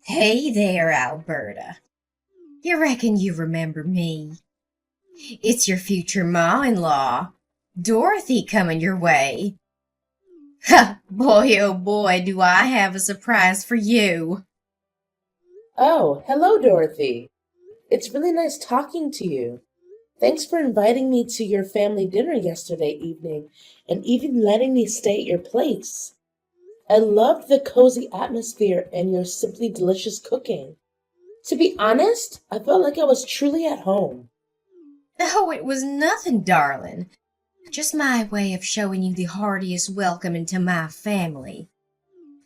Hey there, Alberta. You reckon you remember me? It's your future ma-in-law, Dorothy, coming your way. Ha! Boy, oh boy, do I have a surprise for you. Oh, hello, Dorothy. It's really nice talking to you. Thanks for inviting me to your family dinner yesterday evening and even letting me stay at your place. I loved the cozy atmosphere and your simply delicious cooking. To be honest, I felt like I was truly at home. Oh, it was nothing, darling. Just my way of showing you the heartiest welcome into my family.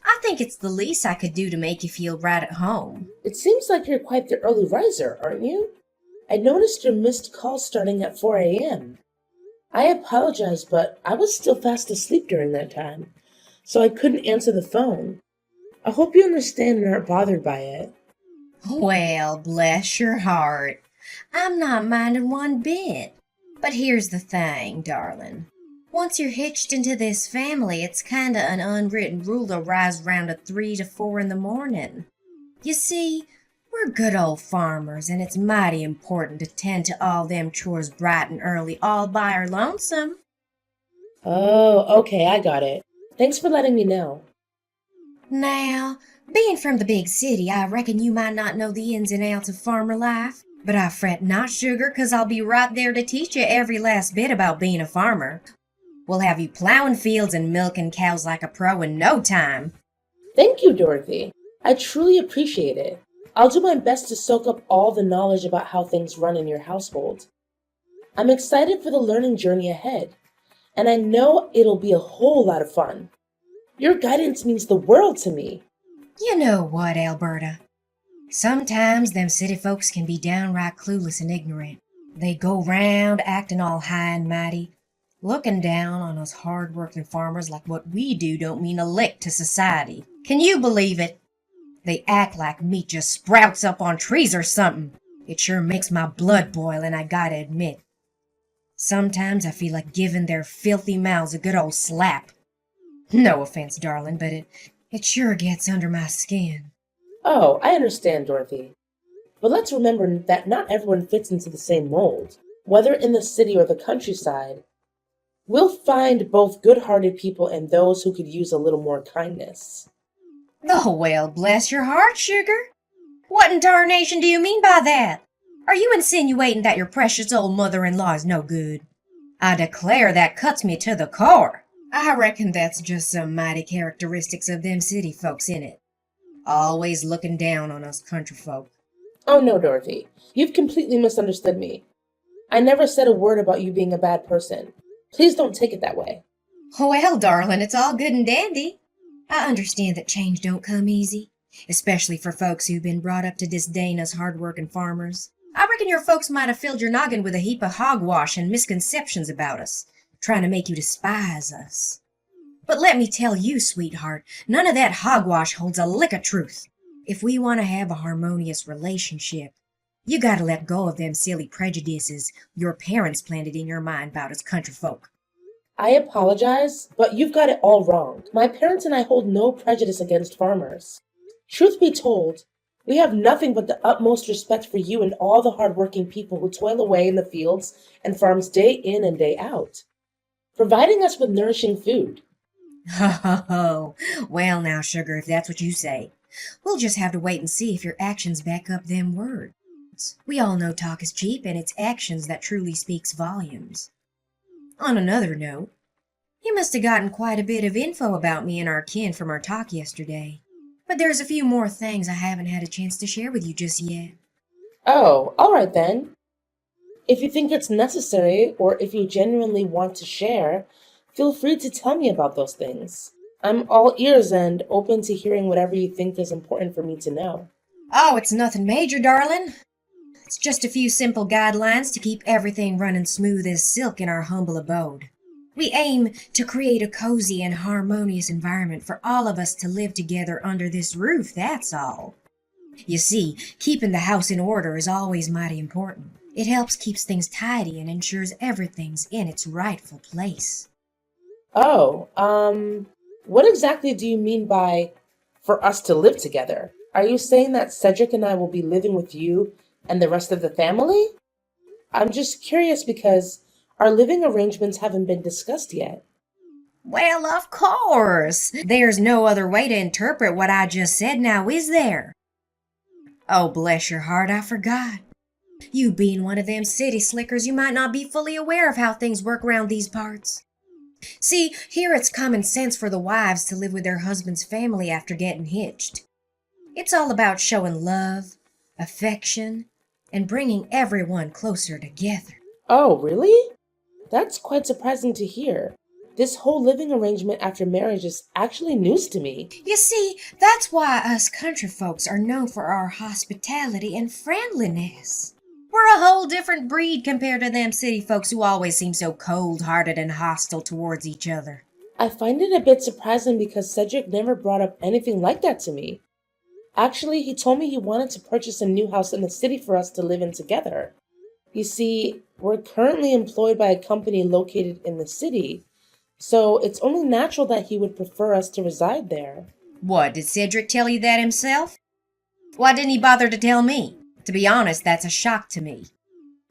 I think it's the least I could do to make you feel right at home. It seems like you're quite the early riser, aren't you? I noticed your missed call starting at 4 a.m. I apologize, but I was still fast asleep during that time, so I couldn't answer the phone. I hope you understand and aren't bothered by it. Well, bless your heart. I'm not minding one bit. But here's the thing, darling. Once you're hitched into this family, it's kinda an unwritten rule to rise round at 3 to 4 in the morning. You see, we're good old farmers, and it's mighty important to tend to all them chores bright and early all by our lonesome. Oh, okay, I got it. Thanks for letting me know. Now, being from the big city, I reckon you might not know the ins and outs of farmer life. But I fret not, sugar, 'cause I'll be right there to teach you every last bit about being a farmer. We'll have you plowing fields and milking cows like a pro in no time. Thank you, Dorothy. I truly appreciate it. I'll do my best to soak up all the knowledge about how things run in your household. I'm excited for the learning journey ahead, and I know it'll be a whole lot of fun. Your guidance means the world to me. You know what, Alberta? Sometimes them city folks can be downright clueless and ignorant. They go round acting all high and mighty, looking down on us hard-working farmers like what we do don't mean a lick to society. Can you believe it? They act like meat just sprouts up on trees or something. It sure makes my blood boil, and I gotta admit, sometimes I feel like giving their filthy mouths a good old slap. No offense, darling, but it sure gets under my skin. Oh, I understand, Dorothy. But let's remember that not everyone fits into the same mold. Whether in the city or the countryside, we'll find both good-hearted people and those who could use a little more kindness. Oh, well, bless your heart, sugar. What in tarnation do you mean by that? Are you insinuating that your precious old mother-in-law is no good? I declare that cuts me to the core. I reckon that's just some mighty characteristics of them city folks, innit? Always looking down on us country folk. Oh no, Dorothy. You've completely misunderstood me. I never said a word about you being a bad person. Please don't take it that way. Well, darling, it's all good and dandy. I understand that change don't come easy, especially for folks who've been brought up to disdain us hard-working farmers. I reckon your folks might have filled your noggin with a heap of hogwash and misconceptions about us, trying to make you despise us. But let me tell you, sweetheart, none of that hogwash holds a lick of truth. If we want to have a harmonious relationship, you gotta let go of them silly prejudices your parents planted in your mind about us country folk. I apologize, but you've got it all wrong. My parents and I hold no prejudice against farmers. Truth be told, we have nothing but the utmost respect for you and all the hardworking people who toil away in the fields and farms day in and day out, providing us with nourishing food. Ho, ho, ho. Well, now, sugar, if that's what you say, we'll just have to wait and see if your actions back up them words. We all know talk is cheap, and it's actions that truly speaks volumes. On another note, you must have gotten quite a bit of info about me and our kin from our talk yesterday. But there's a few more things I haven't had a chance to share with you just yet. Oh, all right then. If you think it's necessary, or if you genuinely want to share, feel free to tell me about those things. I'm all ears and open to hearing whatever you think is important for me to know. Oh, it's nothing major, darling. It's just a few simple guidelines to keep everything running smooth as silk in our humble abode. We aim to create a cozy and harmonious environment for all of us to live together under this roof, that's all. You see, keeping the house in order is always mighty important. It helps keeps things tidy and ensures everything's in its rightful place. Oh, what exactly do you mean by for us to live together. Are you saying that Cedric and I will be living with you and the rest of the family? I'm just curious because our living arrangements haven't been discussed yet. Well, of course. There's no other way to interpret what I just said now, is there? Oh, bless your heart, I forgot. You being one of them city slickers, you might not be fully aware of how things work around these parts. See, here it's common sense for the wives to live with their husband's family after getting hitched. It's all about showing love, affection, and bringing everyone closer together. Oh, really? That's quite surprising to hear. This whole living arrangement after marriage is actually news to me. You see, that's why us country folks are known for our hospitality and friendliness. We're a whole different breed compared to them city folks who always seem so cold-hearted and hostile towards each other. I find it a bit surprising because Cedric never brought up anything like that to me. Actually, he told me he wanted to purchase a new house in the city for us to live in together. You see, we're currently employed by a company located in the city, so it's only natural that he would prefer us to reside there. What, did Cedric tell you that himself? Why didn't he bother to tell me? To be honest, that's a shock to me.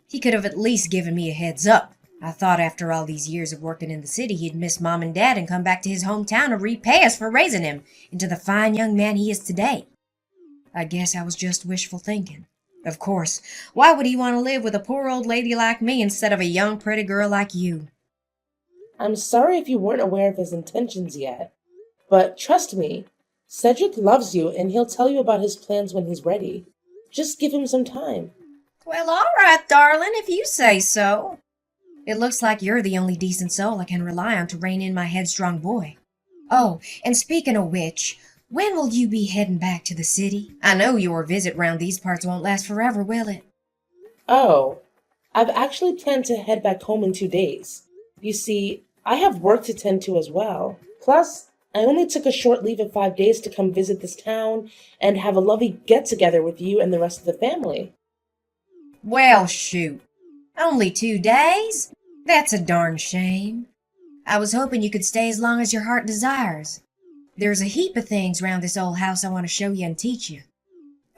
He could have at least given me a heads up. I thought after all these years of working in the city, he'd miss Mom and Dad and come back to his hometown to repay us for raising him into the fine young man he is today. I guess I was just wishful thinking. Of course, why would he want to live with a poor old lady like me instead of a young pretty girl like you? I'm sorry if you weren't aware of his intentions yet, but trust me, Cedric loves you and he'll tell you about his plans when he's ready. Just give him some time. Well, all right, darling, if you say so. It looks like you're the only decent soul I can rely on to rein in my headstrong boy. Oh, and speaking of which, when will you be heading back to the city? I know your visit round these parts won't last forever, will it? Oh, I've actually planned to head back home in 2 days. You see, I have work to tend to as well. Plus, I only took a short leave of 5 days to come visit this town and have a lovely get-together with you and the rest of the family. Well, shoot. Only 2 days? That's a darn shame. I was hoping you could stay as long as your heart desires. There's a heap of things round this old house I want to show you and teach you.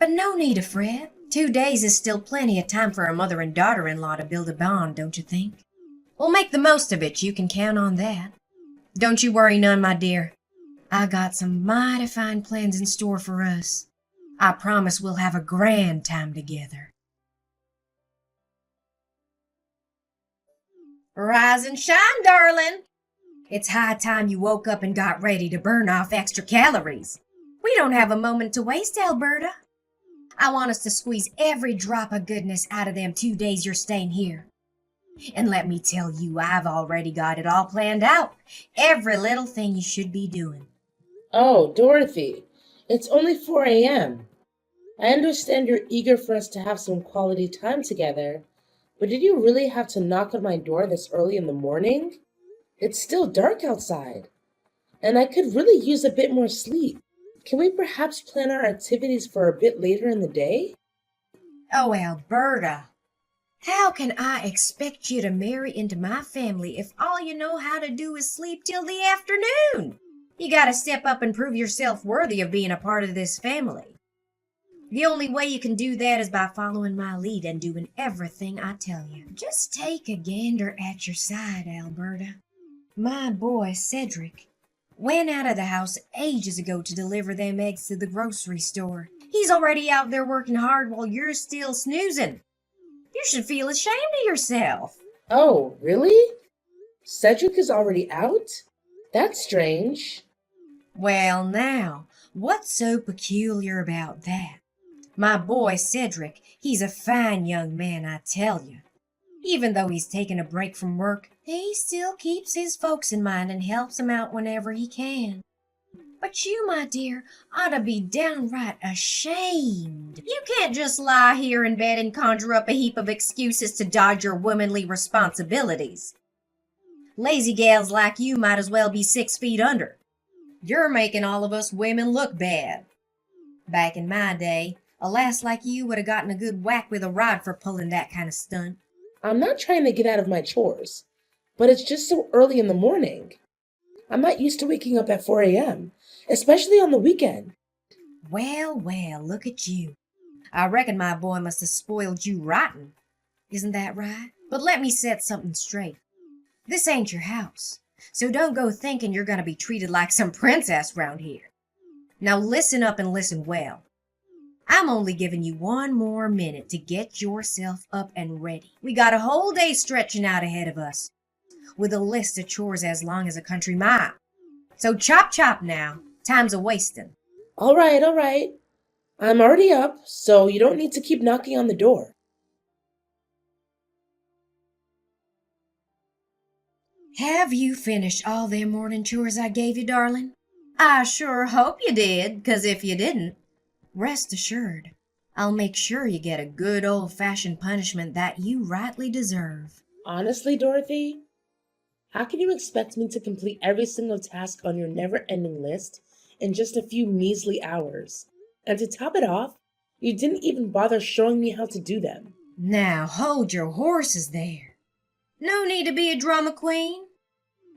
But no need to fret. 2 days is still plenty of time for a mother and daughter-in-law to build a bond, don't you think? We'll make the most of it, you can count on that. Don't you worry none, my dear. I got some mighty fine plans in store for us. I promise we'll have a grand time together. Rise and shine, darling. It's high time you woke up and got ready to burn off extra calories. We don't have a moment to waste, Alberta. I want us to squeeze every drop of goodness out of them 2 days you're staying here. And let me tell you, I've already got it all planned out. Every little thing you should be doing. Oh, Dorothy, it's only 4 a.m. I understand you're eager for us to have some quality time together, but did you really have to knock on my door this early in the morning? It's still dark outside, and I could really use a bit more sleep. Can we perhaps plan our activities for a bit later in the day? Oh, Alberta, how can I expect you to marry into my family if all you know how to do is sleep till the afternoon? You gotta step up and prove yourself worthy of being a part of this family. The only way you can do that is by following my lead and doing everything I tell you. Just take a gander at your side, Alberta. My boy, Cedric, went out of the house ages ago to deliver them eggs to the grocery store. He's already out there working hard while you're still snoozing. You should feel ashamed of yourself. Oh, really? Cedric is already out? That's strange. Well, now, what's so peculiar about that? My boy Cedric, he's a fine young man, I tell you. Even though he's taken a break from work, he still keeps his folks in mind and helps them out whenever he can. But you, my dear, ought to be downright ashamed. You can't just lie here in bed and conjure up a heap of excuses to dodge your womanly responsibilities. Lazy gals like you might as well be 6 feet under. You're making all of us women look bad. Back in my day, a lass like you would have gotten a good whack with a rod for pulling that kind of stunt. I'm not trying to get out of my chores, but it's just so early in the morning. I'm not used to waking up at 4 a.m., especially on the weekend. Well, well, look at you. I reckon my boy must have spoiled you rotten. Isn't that right? But let me set something straight. This ain't your house, so don't go thinking you're going to be treated like some princess round here. Now listen up and listen well. I'm only giving you one more minute to get yourself up and ready. We got a whole day stretching out ahead of us, with a list of chores as long as a country mile. So chop chop now, time's a-wasting. All right. I'm already up, so you don't need to keep knocking on the door. Have you finished all them morning chores I gave you, darling? I sure hope you did, 'cause if you didn't, rest assured, I'll make sure you get a good old-fashioned punishment that you rightly deserve. Honestly, Dorothy, how can you expect me to complete every single task on your never-ending list in just a few measly hours? And to top it off, you didn't even bother showing me how to do them. Now hold your horses there. No need to be a drama queen.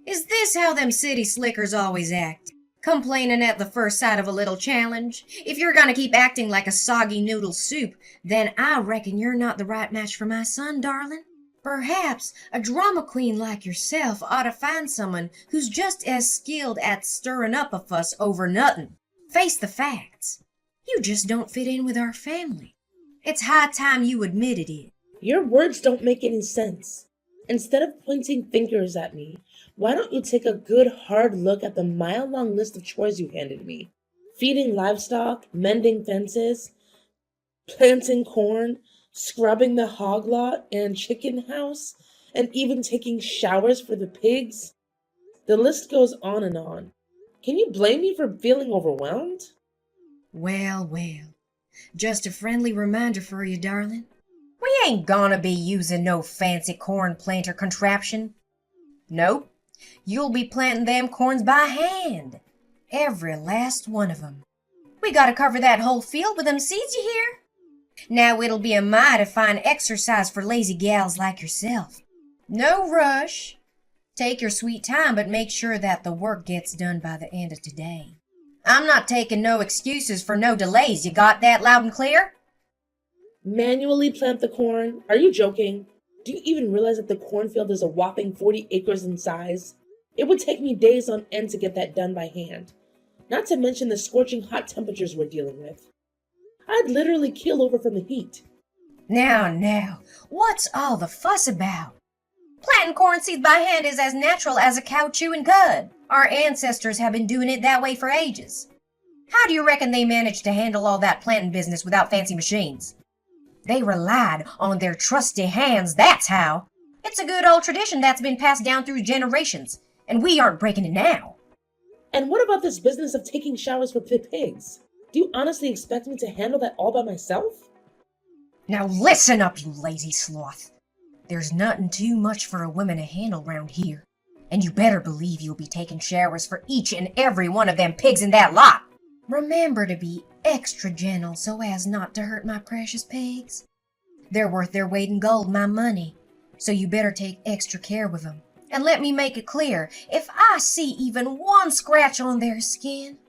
Is this how them city slickers always act? Complaining at the first sight of a little challenge? If you're gonna keep acting like a soggy noodle soup, then I reckon you're not the right match for my son, darling. Perhaps a drama queen like yourself ought to find someone who's just as skilled at stirring up a fuss over nothing. Face the facts. You just don't fit in with our family. It's high time you admitted it. Your words don't make any sense. Instead of pointing fingers at me, why don't you take a good hard look at the mile-long list of chores you handed me? Feeding livestock, mending fences, planting corn, scrubbing the hog lot and chicken house, and even taking showers for the pigs. The list goes on and on. Can you blame me for feeling overwhelmed? Well, well. Just a friendly reminder for you, darling. We ain't gonna be using no fancy corn planter contraption. Nope. You'll be planting them corns by hand. Every last one of 'em. We gotta cover that whole field with them seeds, you hear? Now it'll be a mighty fine exercise for lazy gals like yourself. No rush. Take your sweet time, but make sure that the work gets done by the end of today. I'm not taking no excuses for no delays. You got that loud and clear? Manually plant the corn? Are you joking? Do you even realize that the cornfield is a whopping 40 acres in size? It would take me days on end to get that done by hand. Not to mention the scorching hot temperatures we're dealing with. I'd literally keel over from the heat. Now, what's all the fuss about? Planting corn seeds by hand is as natural as a cow chewing cud. Our ancestors have been doing it that way for ages. How do you reckon they managed to handle all that planting business without fancy machines? They relied on their trusty hands, that's how. It's a good old tradition that's been passed down through generations, and we aren't breaking it now. And what about this business of taking showers for the pigs? Do you honestly expect me to handle that all by myself? Now listen up, you lazy sloth. There's nothing too much for a woman to handle round here, and you better believe you'll be taking showers for each and every one of them pigs in that lot. Remember to be extra gentle so as not to hurt my precious pigs. They're worth their weight in gold, my money, so you better take extra care with them. And let me make it clear, if I see even one scratch on their skin,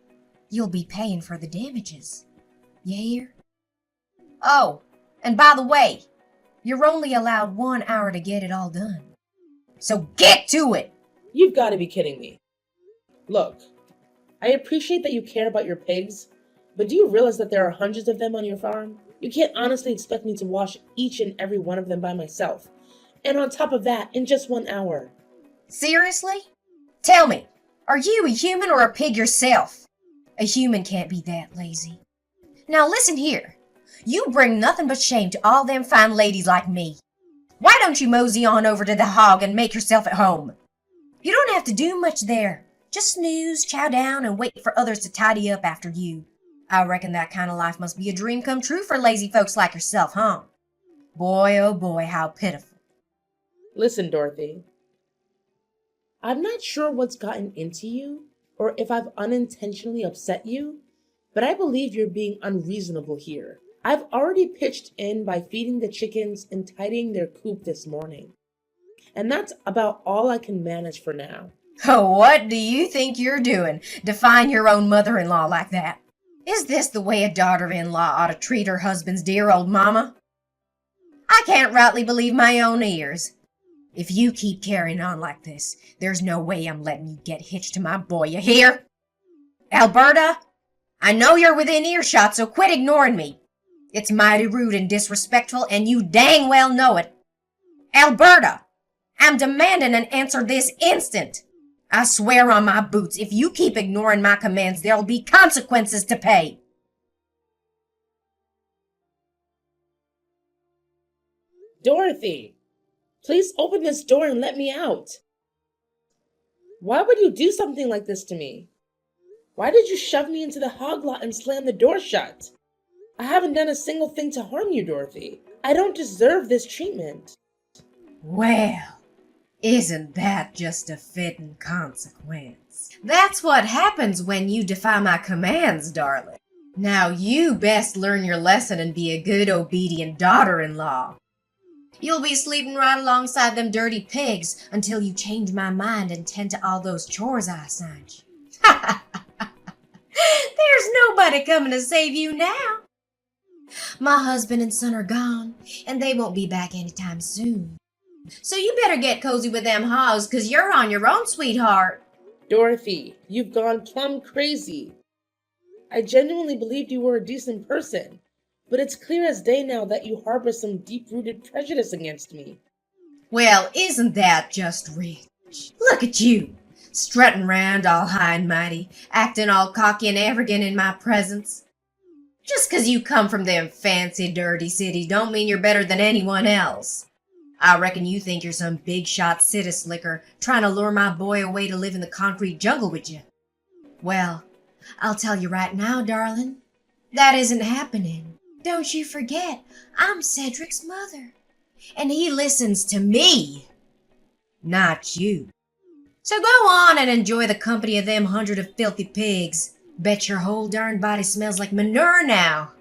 you'll be paying for the damages. You hear? Oh, and by the way, you're only allowed 1 hour to get it all done. So get to it! You've got to be kidding me. Look, I appreciate that you care about your pigs, but do you realize that there are hundreds of them on your farm? You can't honestly expect me to wash each and every one of them by myself. And on top of that, in just 1 hour. Seriously? Tell me, are you a human or a pig yourself? A human can't be that lazy. Now listen here. You bring nothing but shame to all them fine ladies like me. Why don't you mosey on over to the hog and make yourself at home? You don't have to do much there. Just snooze, chow down, and wait for others to tidy up after you. I reckon that kind of life must be a dream come true for lazy folks like yourself, huh? Boy, oh boy, how pitiful. Listen, Dorothy. I'm not sure what's gotten into you, or if I've unintentionally upset you, but I believe you're being unreasonable here. I've already pitched in by feeding the chickens and tidying their coop this morning. And that's about all I can manage for now. Oh, what do you think you're doing? Define your own mother-in-law like that. Is this the way a daughter-in-law ought to treat her husband's dear old mama? I can't rightly believe my own ears. If you keep carrying on like this, there's no way I'm letting you get hitched to my boy, you hear? Alberta, I know you're within earshot, so quit ignoring me. It's mighty rude and disrespectful, and you dang well know it. Alberta, I'm demanding an answer this instant. I swear on my boots, if you keep ignoring my commands, there'll be consequences to pay. Dorothy, please open this door and let me out. Why would you do something like this to me? Why did you shove me into the hog lot and slam the door shut? I haven't done a single thing to harm you, Dorothy. I don't deserve this treatment. Well, isn't that just a fitting consequence? That's what happens when you defy my commands, darling. Now you best learn your lesson and be a good, obedient daughter-in-law. You'll be sleeping right alongside them dirty pigs until you change my mind and tend to all those chores I assigned you. There's nobody coming to save you now. My husband and son are gone, and they won't be back anytime soon. So you better get cozy with them hogs, 'cause you're on your own, sweetheart. Dorothy, you've gone plumb crazy. I genuinely believed you were a decent person, but it's clear as day now that you harbor some deep-rooted prejudice against me. Well, isn't that just rich? Look at you, strutting round all high and mighty, acting all cocky and arrogant in my presence. Just 'cause you come from them fancy, dirty cities don't mean you're better than anyone else. I reckon you think you're some big-shot city slicker trying to lure my boy away to live in the concrete jungle with you. Well, I'll tell you right now, darling, that isn't happening. Don't you forget, I'm Cedric's mother, and he listens to me, not you. So go on and enjoy the company of them 100 of filthy pigs. Bet your whole darn body smells like manure now.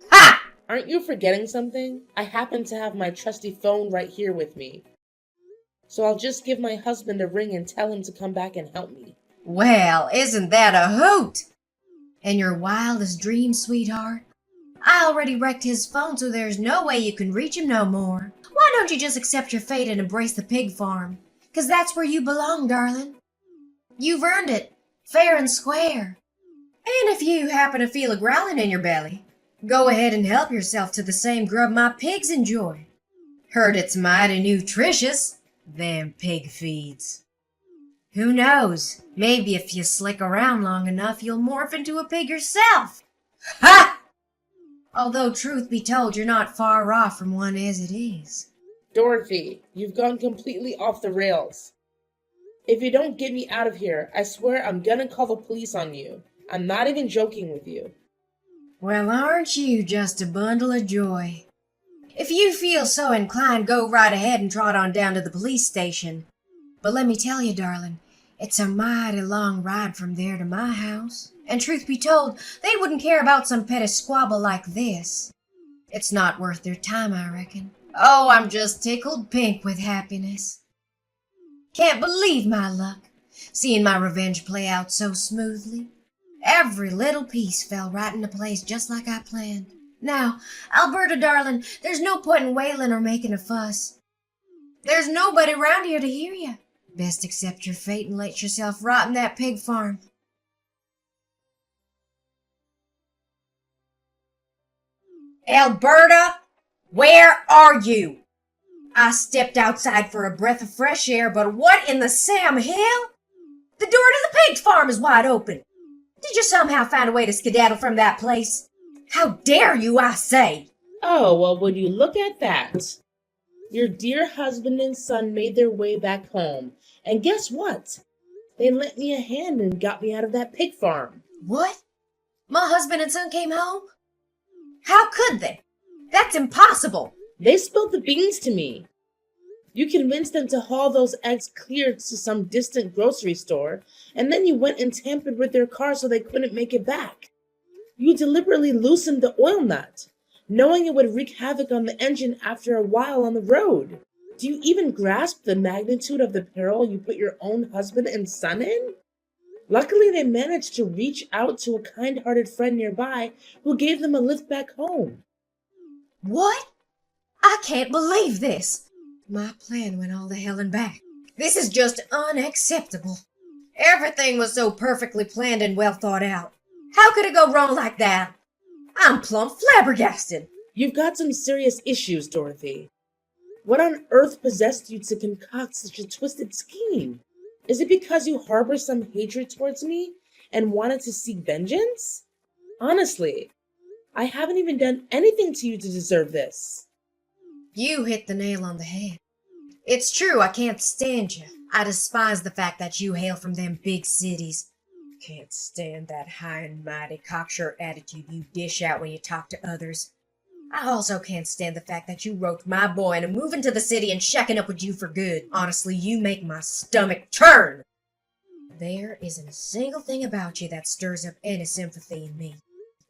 Ha! Aren't you forgetting something? I happen to have my trusty phone right here with me. So I'll just give my husband a ring and tell him to come back and help me. Well, isn't that a hoot? And your wildest dream, sweetheart? I already wrecked his phone, so there's no way you can reach him no more. Why don't you just accept your fate and embrace the pig farm? 'Cause that's where you belong, darling. You've earned it, fair and square. And if you happen to feel a growling in your belly, go ahead and help yourself to the same grub my pigs enjoy. Heard it's mighty nutritious, them pig feeds. Who knows, maybe if you slick around long enough, you'll morph into a pig yourself. Ha! Although, truth be told, you're not far off from one as it is. Dorothy, you've gone completely off the rails. If you don't get me out of here, I swear I'm gonna call the police on you. I'm not even joking with you. Well, aren't you just a bundle of joy? If you feel so inclined, go right ahead and trot on down to the police station. But let me tell you, darling, it's a mighty long ride from there to my house. And truth be told, they wouldn't care about some petty squabble like this. It's not worth their time, I reckon. Oh, I'm just tickled pink with happiness. Can't believe my luck, seeing my revenge play out so smoothly. Every little piece fell right into place just like I planned. Now, Alberta, darling, there's no point in wailing or making a fuss. There's nobody around here to hear you. Best accept your fate and let yourself rot in that pig farm. Alberta, where are you? I stepped outside for a breath of fresh air, but what in the Sam Hill? The door to the pig farm is wide open. Did you somehow find a way to skedaddle from that place? How dare you, I say? Oh, well, would you look at that? Your dear husband and son made their way back home. And guess what? They lent me a hand and got me out of that pig farm. What? My husband and son came home? How could they? That's impossible. They spilled the beans to me. You convinced them to haul those eggs clear to some distant grocery store, and then you went and tampered with their car so they couldn't make it back. You deliberately loosened the oil nut, knowing it would wreak havoc on the engine after a while on the road. Do you even grasp the magnitude of the peril you put your own husband and son in? Luckily, they managed to reach out to a kind-hearted friend nearby who gave them a lift back home. What? I can't believe this. My plan went all the hell and back. This is just unacceptable. Everything was so perfectly planned and well thought out. How could it go wrong like that? I'm plumb flabbergasted. You've got some serious issues, Dorothy. What on earth possessed you to concoct such a twisted scheme? Is it because you harbor some hatred towards me and wanted to seek vengeance? Honestly, I haven't even done anything to you to deserve this. You hit the nail on the head. It's true, I can't stand you. I despise the fact that you hail from them big cities. Can't stand that high and mighty cocksure attitude you dish out when you talk to others. I also can't stand the fact that you roped my boy into moving to the city and shacking up with you for good. Honestly, you make my stomach turn. There isn't a single thing about you that stirs up any sympathy in me.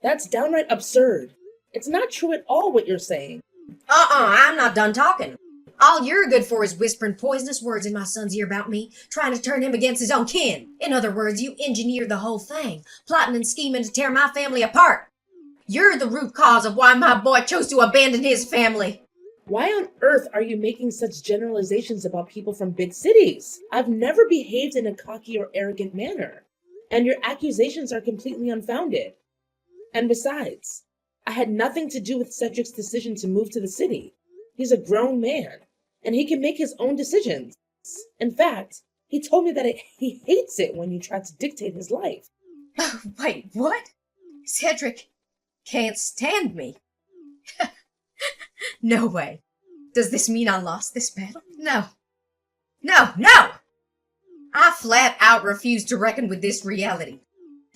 That's downright absurd. It's not true at all what you're saying. I'm not done talking. All you're good for is whispering poisonous words in my son's ear about me, trying to turn him against his own kin. In other words, you engineered the whole thing, plotting and scheming to tear my family apart. You're the root cause of why my boy chose to abandon his family. Why on earth are you making such generalizations about people from big cities? I've never behaved in a cocky or arrogant manner, and your accusations are completely unfounded. And besides, I had nothing to do with Cedric's decision to move to the city. He's a grown man, and he can make his own decisions. In fact, he told me that he hates it when you try to dictate his life. Wait, what? Cedric can't stand me. No way. Does this mean I lost this battle? No. No! I flat out refuse to reckon with this reality.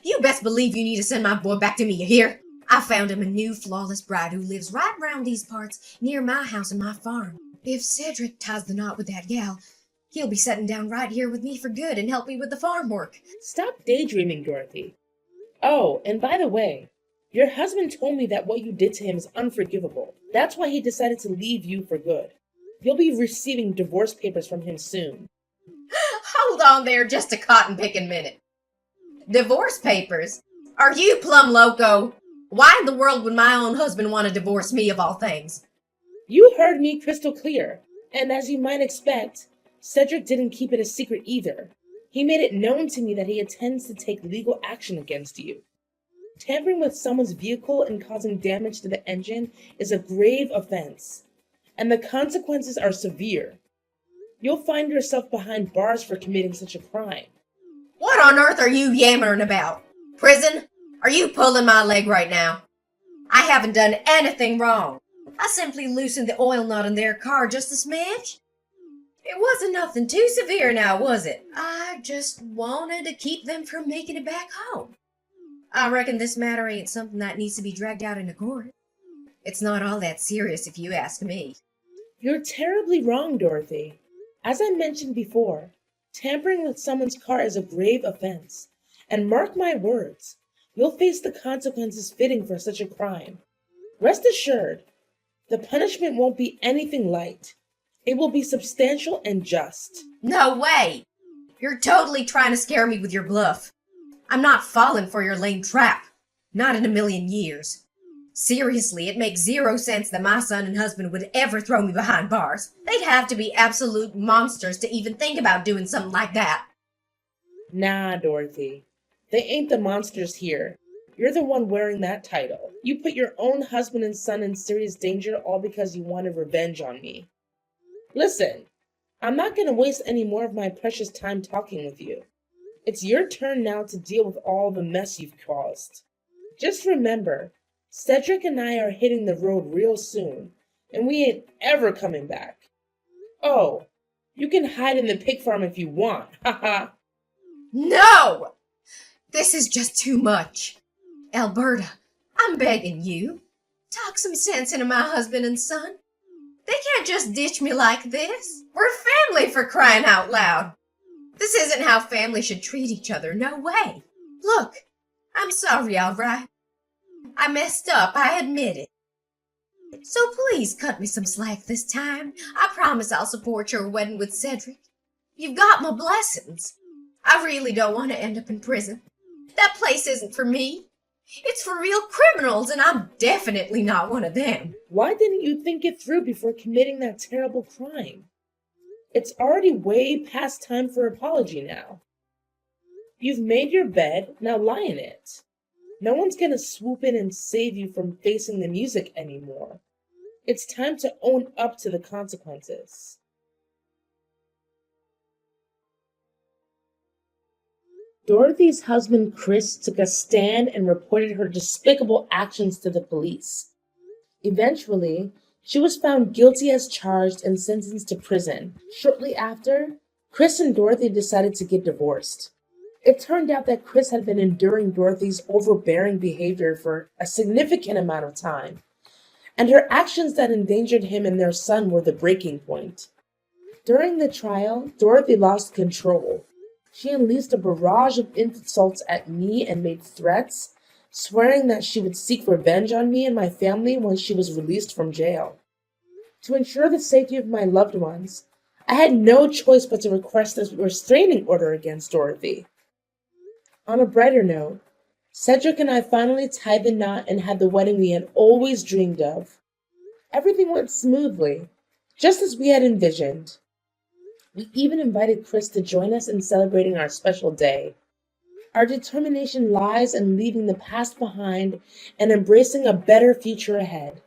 You best believe you need to send my boy back to me, you hear? I found him a new flawless bride who lives right round these parts, near my house and my farm. If Cedric ties the knot with that gal, he'll be settling down right here with me for good and help me with the farm work. Stop daydreaming, Dorothy. Oh, and by the way, your husband told me that what you did to him is unforgivable. That's why he decided to leave you for good. You'll be receiving divorce papers from him soon. Hold on there just a cotton-picking minute. Divorce papers? Are you plumb loco? Why in the world would my own husband want to divorce me of all things? You heard me crystal clear, and as you might expect, Cedric didn't keep it a secret either. He made it known to me that he intends to take legal action against you. Tampering with someone's vehicle and causing damage to the engine is a grave offense, and the consequences are severe. You'll find yourself behind bars for committing such a crime. What on earth are you yammering about? Prison? Are you pulling my leg right now? I haven't done anything wrong. I simply loosened the oil nut in their car just a smidge. It wasn't nothing too severe now, was it? I just wanted to keep them from making it back home. I reckon this matter ain't something that needs to be dragged out into court. It's not all that serious if you ask me. You're terribly wrong, Dorothy. As I mentioned before, tampering with someone's car is a grave offense. And mark my words, you'll face the consequences fitting for such a crime. Rest assured, the punishment won't be anything light. It will be substantial and just. No way! You're totally trying to scare me with your bluff. I'm not falling for your lame trap. Not in a million years. Seriously, it makes zero sense that my son and husband would ever throw me behind bars. They'd have to be absolute monsters to even think about doing something like that. Nah, Dorothy. They ain't the monsters here. You're the one wearing that title. You put your own husband and son in serious danger all because you wanted revenge on me. Listen, I'm not going to waste any more of my precious time talking with you. It's your turn now to deal with all the mess you've caused. Just remember, Cedric and I are hitting the road real soon, and we ain't ever coming back. Oh, you can hide in the pig farm if you want, haha. No! This is just too much. Alberta, I'm begging you. Talk some sense into my husband and son. They can't just ditch me like this. We're family, for crying out loud. This isn't how family should treat each other, no way. Look, I'm sorry, all right. I messed up, I admit it. So please cut me some slack this time. I promise I'll support your wedding with Cedric. You've got my blessings. I really don't want to end up in prison. That place isn't for me. It's for real criminals, and I'm definitely not one of them. Why didn't you think it through before committing that terrible crime? It's already way past time for apology now. You've made your bed, now lie in it. No one's gonna swoop in and save you from facing the music anymore. It's time to own up to the consequences. Dorothy's husband Chris took a stand and reported her despicable actions to the police. Eventually, she was found guilty as charged and sentenced to prison. Shortly after, Chris and Dorothy decided to get divorced. It turned out that Chris had been enduring Dorothy's overbearing behavior for a significant amount of time, and her actions that endangered him and their son were the breaking point. During the trial, Dorothy lost control. She unleashed a barrage of insults at me and made threats, swearing that she would seek revenge on me and my family once she was released from jail. To ensure the safety of my loved ones, I had no choice but to request a restraining order against Dorothy. On a brighter note, Cedric and I finally tied the knot and had the wedding we had always dreamed of. Everything went smoothly, just as we had envisioned. We even invited Chris to join us in celebrating our special day. Our determination lies in leaving the past behind and embracing a better future ahead.